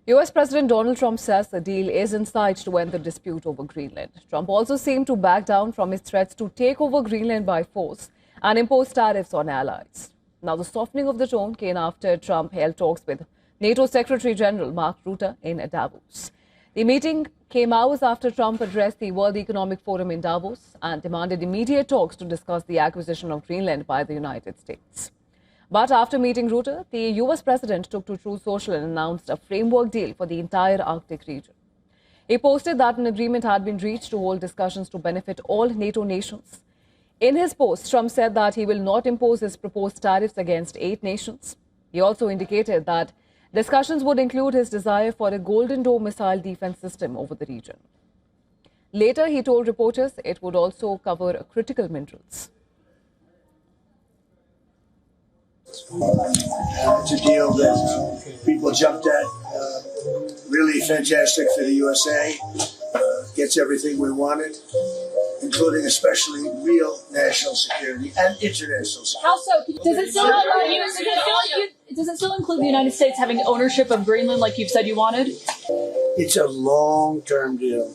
US President Donald Trump says the deal is in sight to end the dispute over Greenland. Trump also seemed to back down from his threats to take over Greenland by force and impose tariffs on allies. Now, the softening of the tone came after Trump held talks with NATO Secretary General Mark Rutte in Davos. The meeting came hours after Trump addressed the World Economic Forum in Davos and demanded immediate talks to discuss the acquisition of Greenland by the United States. But after meeting Rutte, the US president took to Truth Social and announced a framework deal for the entire Arctic region. He posted that an agreement had been reached to hold discussions to benefit all NATO nations. In his post, Trump said that he will not impose his proposed tariffs against 8 nations. He also indicated that discussions would include his desire for a Golden Dome missile defense system over the region. Later, he told reporters it would also cover critical minerals. It's a deal that people jumped at. Really fantastic for the USA. Gets everything we wanted, including especially real national security and international security. How so? Does it still include the United States having ownership of Greenland like you've said you wanted? It's a long-term deal.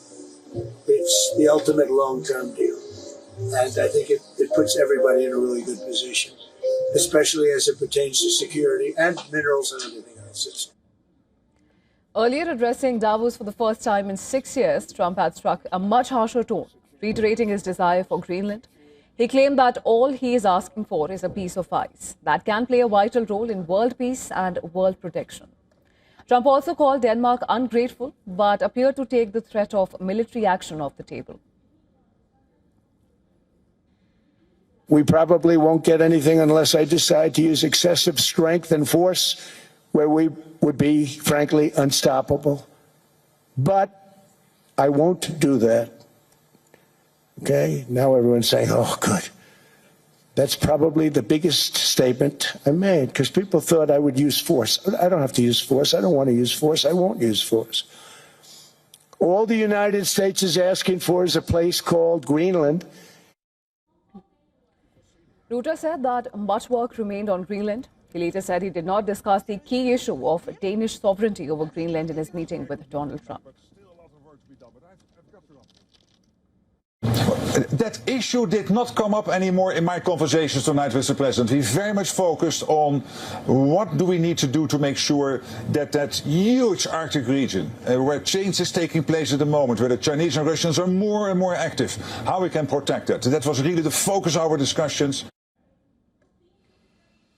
It's the ultimate long-term deal. And I think it puts everybody in a really good position, especially as it pertains to security and minerals and everything else. Earlier addressing Davos for the first time in 6 years, Trump had struck a much harsher tone, reiterating his desire for Greenland. He claimed that all he is asking for is a piece of ice that can play a vital role in world peace and world protection. Trump also called Denmark ungrateful, but appeared to take the threat of military action off the table. We probably won't get anything unless I decide to use excessive strength and force where we would be, frankly, unstoppable. But I won't do that. Okay? Now everyone's saying, oh, good. That's probably the biggest statement I made, because people thought I would use force. I don't have to use force. I don't want to use force. I won't use force. All the United States is asking for is a place called Greenland. Rutte said that much work remained on Greenland. He later said he did not discuss the key issue of Danish sovereignty over Greenland in his meeting with Donald Trump. That issue did not come up anymore in my conversations tonight with the President. We very much focused on what do we need to do to make sure that that huge Arctic region, where change is taking place at the moment, where the Chinese and Russians are more and more active, how we can protect that. That was really the focus of our discussions.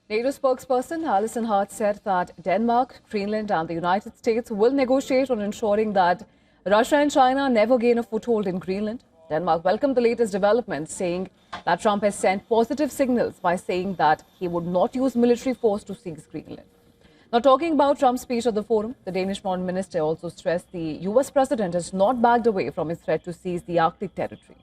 NATO spokesperson Alison Hart said that Denmark, Greenland and the United States will negotiate on ensuring that Russia and China never gain a foothold in Greenland. Denmark welcomed the latest developments, saying that Trump has sent positive signals by saying that he would not use military force to seize Greenland. Now, talking about Trump's speech at the forum, the Danish foreign minister also stressed the US president has not backed away from his threat to seize the Arctic territory.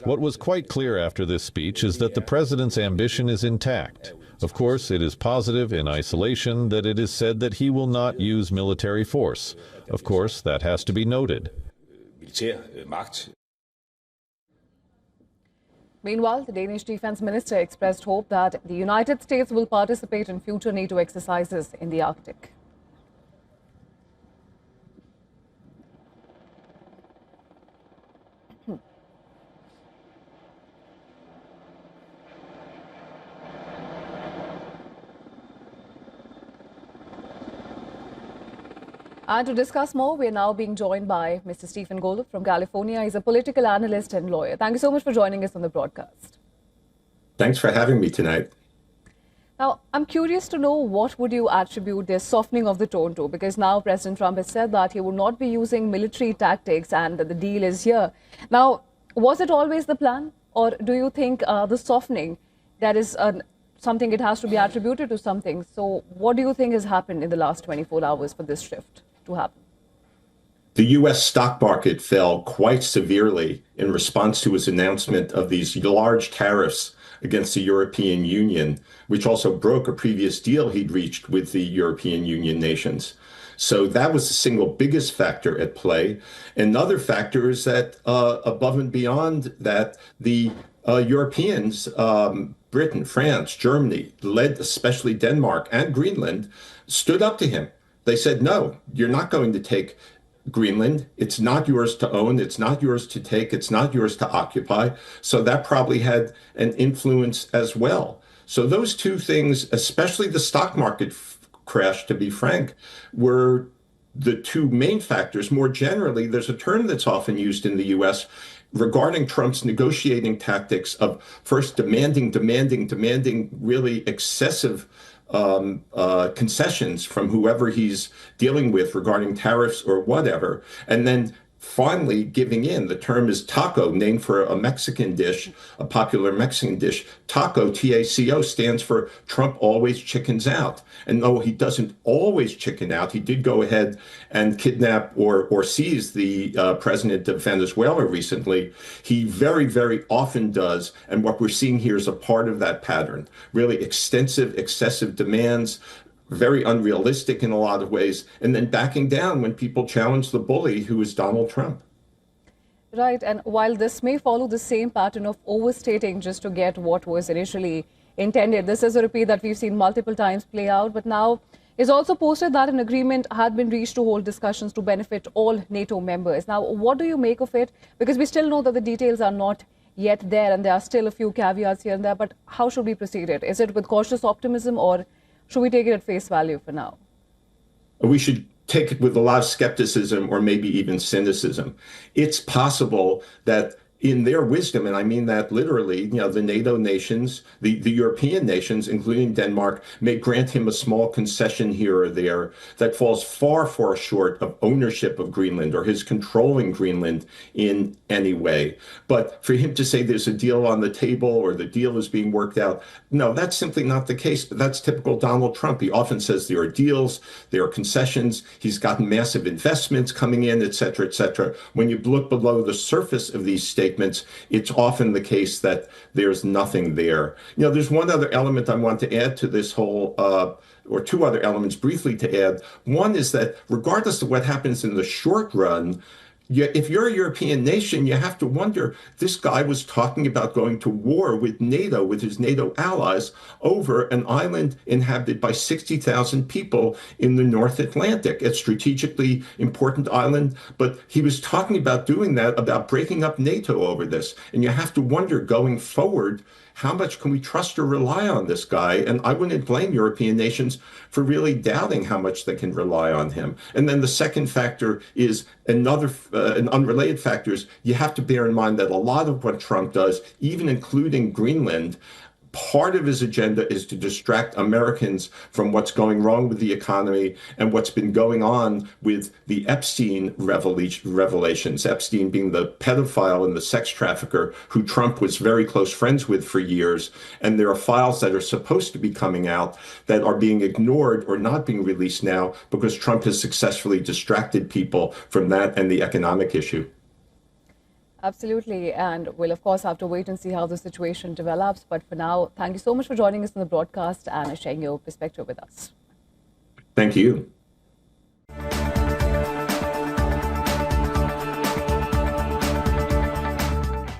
What was quite clear after this speech is that the president's ambition is intact. Of course, it is positive in isolation that it is said that he will not use military force. Of course, that has to be noted. Meanwhile, the Danish defense minister expressed hope that the United States will participate in future NATO exercises in the Arctic. And to discuss more, we are now being joined by Mr. Stephen Golub from California. He's a political analyst and lawyer. Thank you so much for joining us on the broadcast. Thanks for having me tonight. Now, I'm curious to know what would you attribute this softening of the tone to? Because now President Trump has said that he would not be using military tactics and that the deal is here. Now, was it always the plan? Or do you think the softening, that is something it has to be attributed to something? So what do you think has happened in the last 24 hours for this shift to happen? The U.S. stock market fell quite severely in response to his announcement of these large tariffs against the European Union, which also broke a previous deal he'd reached with the European Union nations. So that was the single biggest factor at play. Another factor is that above and beyond that, the Europeans Britain, France, Germany, led especially Denmark and Greenland, stood up to him. They said, no, you're not going to take Greenland. It's not yours to own. It's not yours to take. It's not yours to occupy. So that probably had an influence as well. So those two things, especially the stock market crash, to be frank, were the two main factors. More generally, there's a term that's often used in the US regarding Trump's negotiating tactics of first demanding really excessive concessions from whoever he's dealing with regarding tariffs or whatever, and then finally giving in. The term is taco, named for a Mexican dish, a popular Mexican dish. Taco, T-A-C-O, stands for Trump always chickens out. And though he doesn't always chicken out, he did go ahead and kidnap or seize the president of Venezuela recently. He very, very often does. And what we're seeing here is a part of that pattern. Really extensive, excessive demands, very unrealistic in a lot of ways, and then backing down when people challenge the bully who is Donald Trump. Right, and while this may follow the same pattern of overstating just to get what was initially intended, this is a repeat that we've seen multiple times play out, but now it's also posted that an agreement had been reached to hold discussions to benefit all NATO members. Now, what do you make of it? Because we still know that the details are not yet there and there are still a few caveats here and there, but how should we proceed it? Is it with cautious optimism or should we take it at face value for now? We should take it with a lot of skepticism or maybe even cynicism. It's possible that in their wisdom, and I mean that literally, the NATO nations, the European nations, including Denmark, may grant him a small concession here or there that falls far, far short of ownership of Greenland or his controlling Greenland in any way. But for him to say there's a deal on the table or the deal is being worked out, no, that's simply not the case. But that's typical Donald Trump. He often says there are deals, there are concessions. He's gotten massive investments coming in, et cetera, et cetera. When you look below the surface of these statements, it's often the case that there's nothing there. There's one other element I want to add to this whole, or two other elements briefly to add. One is that regardless of what happens in the short run, if you're a European nation, you have to wonder, this guy was talking about going to war with NATO, with his NATO allies, over an island inhabited by 60,000 people in the North Atlantic, a strategically important island. But he was talking about doing that, about breaking up NATO over this. And you have to wonder, going forward, how much can we trust or rely on this guy? And I wouldn't blame European nations for really doubting how much they can rely on him. And then the second factor is an unrelated factor is you have to bear in mind that a lot of what Trump does, even including Greenland, part of his agenda is to distract Americans from what's going wrong with the economy and what's been going on with the Epstein revelations, Epstein being the pedophile and the sex trafficker who Trump was very close friends with for years. And there are files that are supposed to be coming out that are being ignored or not being released now because Trump has successfully distracted people from that and the economic issue. Absolutely. And we'll, of course, have to wait and see how the situation develops. But for now, thank you so much for joining us in the broadcast and sharing your perspective with us. Thank you.